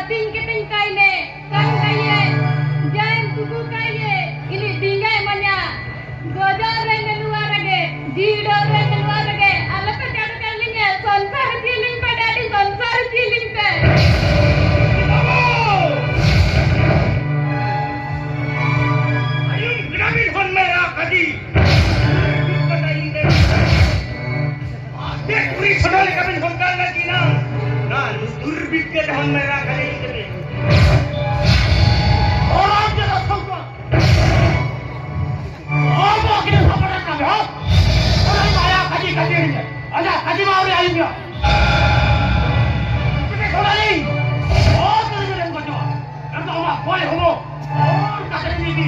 ting keting kaine kan kaye jain tuku kaye ini dingai manya gojor re menuar lage jido re menuar lage alapa jadu kallinge sansar feeling pe daddy sansar feeling pe ayun grabe hon mera kadi Dek puri sadale kami hongkar lagi na durbikket hon mera kali ini orang jala sauka apa kini sapara kami ha orang maya kaji kaji ini aja kaji mau ri ayunya kita kembali oh terus yang kacau nanti oma boleh homo oh kakek ini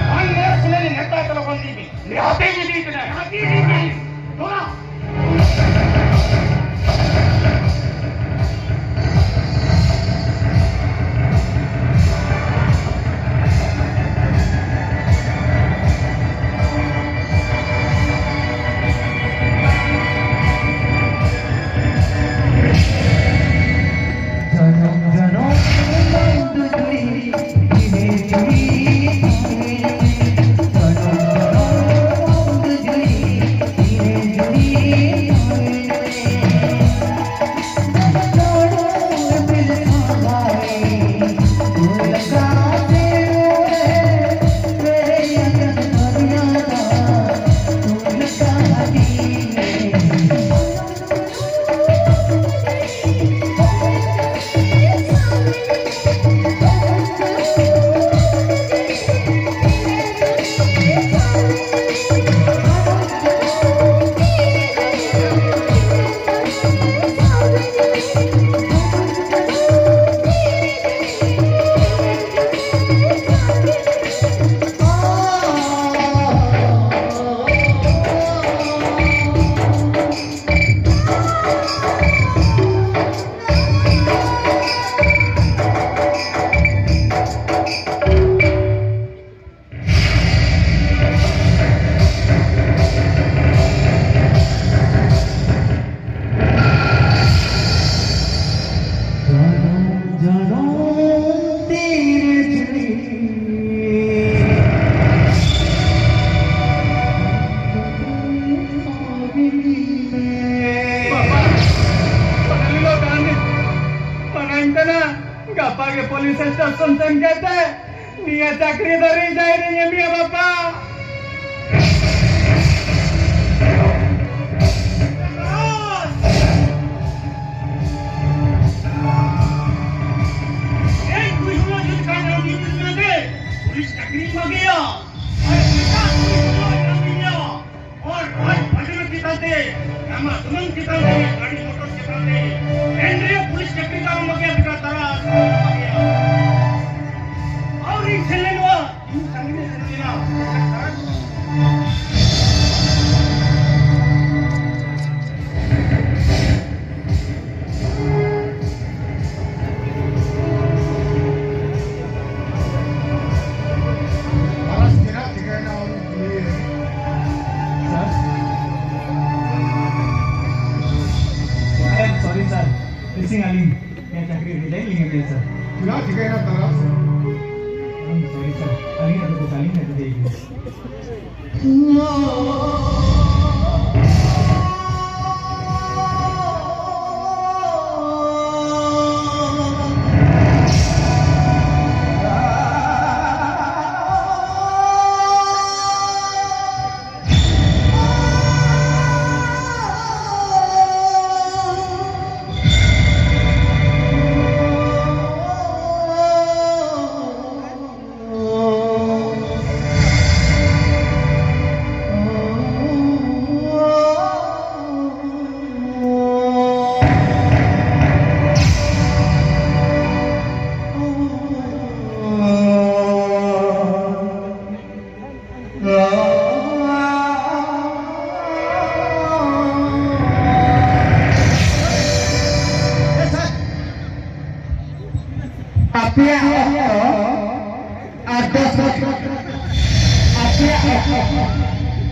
hanya selain neta telepon ini hati ini tidak hati ini Dona Gapage police station संकेते निया चाकरी धरी जाय रे मिया बापा ए police को जिस का नाम नहीं दे पुलिस चाकरी मांगे या और भजन किताते हम तुमन किताते गाड़ी मोटर किताते एंड्रे पुलिस चाकरी का मांगे बिका तारा और ये चलने वा इन संगीत संगीना Sorry sir, racing aling, yang cakri relay lingan dia sir. Tidak jika nak taraf. Sorry sir, aling ada bersaling ada dia.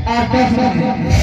Ada